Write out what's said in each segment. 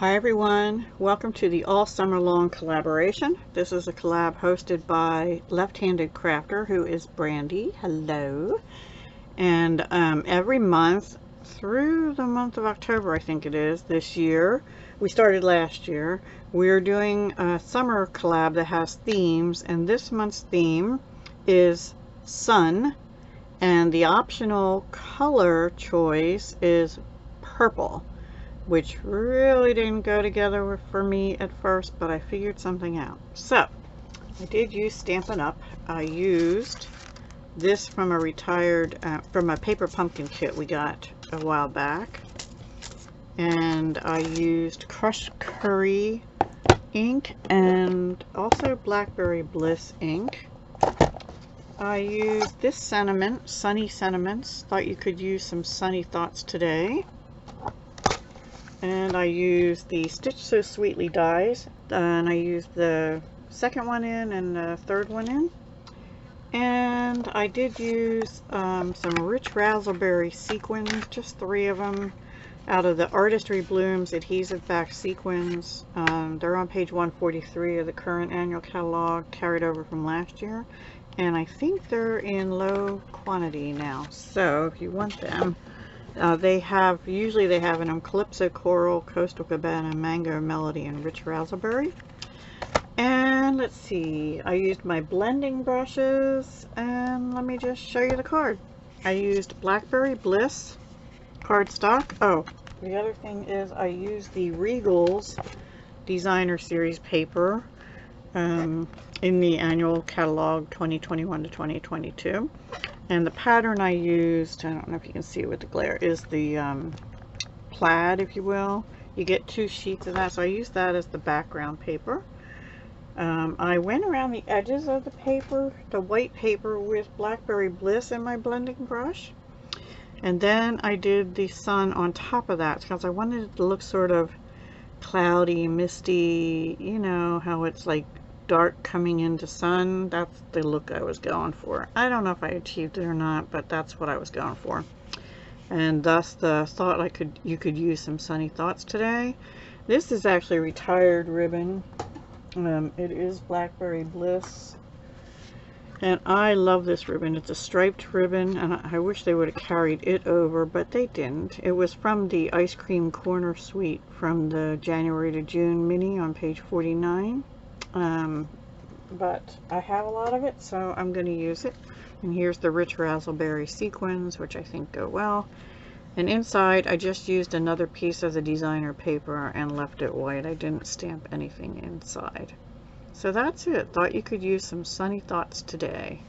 Hi everyone, welcome to the all summer long collaboration. This is a collab hosted by Left-Handed Crafter, who is Brandy. Hello. And every month through the month of October, I think it is, this year, we started last year, we're doing a summer collab that has themes, and this month's theme is sun, and the optional color choice is purple, which really didn't go together for me at first, but I figured something out. So I did use Stampin' Up. I used this from a from a paper pumpkin kit we got a while back, and I used crushed curry ink and also blackberry bliss ink. I used this sentiment, sunny sentiments. Thought you could use some sunny thoughts today. And I used the Stitch So Sweetly dies, and I used the second one in and the third one in. And I did use some rich raspberry sequins, just 3 of them, out of the Artistry Blooms adhesive back sequins. They're on page 143 of the current annual catalog, carried over from last year. And I think they're in low quantity now, so if you want them, usually they have an Calypso Coral, Coastal Cabana, Mango Melody, and Rich Raspberry. And let's see, I used my blending brushes, and let me just show you the card. I used Blackberry Bliss cardstock. Oh, the other thing is I used the Regal's Designer Series paper in the annual catalog 2021 to 2022. And the pattern I used, I don't know if you can see it with the glare, is the plaid, if you will. You get 2 sheets of that, so I used that as the background paper. I went around the edges of the paper, the white paper, with Blackberry Bliss in my blending brush. And then I did the sun on top of that, because I wanted it to look sort of cloudy, misty, you know, how it's like dark coming into sun. That's the look I was going for. I don't know if I achieved it or not, but that's what I was going for. And thus the thought you could use some sunny thoughts today. This is actually retired ribbon. It is Blackberry Bliss, and I love this ribbon. It's a striped ribbon, and I wish they would have carried it over, but they didn't. It was from the Ice Cream Corner Suite from the January to June mini on page 49. But I have a lot of it, so I'm going to use it. And here's the rich raspberry sequins, which I think go well. And inside I just used another piece of the designer paper and left it white. I didn't stamp anything inside. So that's it. Thought you could use some sunny thoughts today.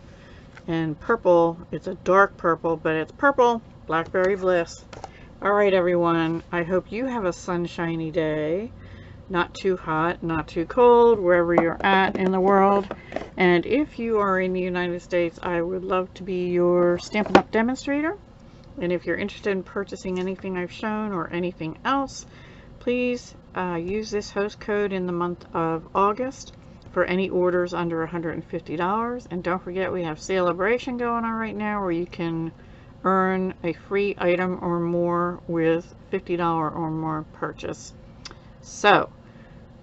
And purple, it's a dark purple, but it's purple. Blackberry Bliss. Alright everyone, I hope you have a sunshiny day. Not too hot, not too cold, wherever you're at in the world. And if you are in the United States, I would love to be your Stampin' Up! Demonstrator. And if you're interested in purchasing anything I've shown or anything else, please use this host code in the month of August for any orders under $150. And don't forget, we have Celebration going on right now, where you can earn a free item or more with $50 or more purchase. So,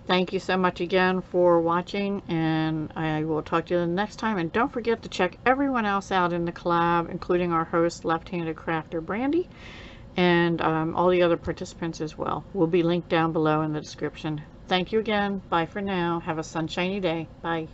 thank you so much again for watching, and I will talk to you the next time. And don't forget to check everyone else out in the collab, including our host, Left-Handed Crafter Brandy, and all the other participants as well. Will be linked down below in the description. Thank you again. Bye for now. Have a sunshiny day. Bye.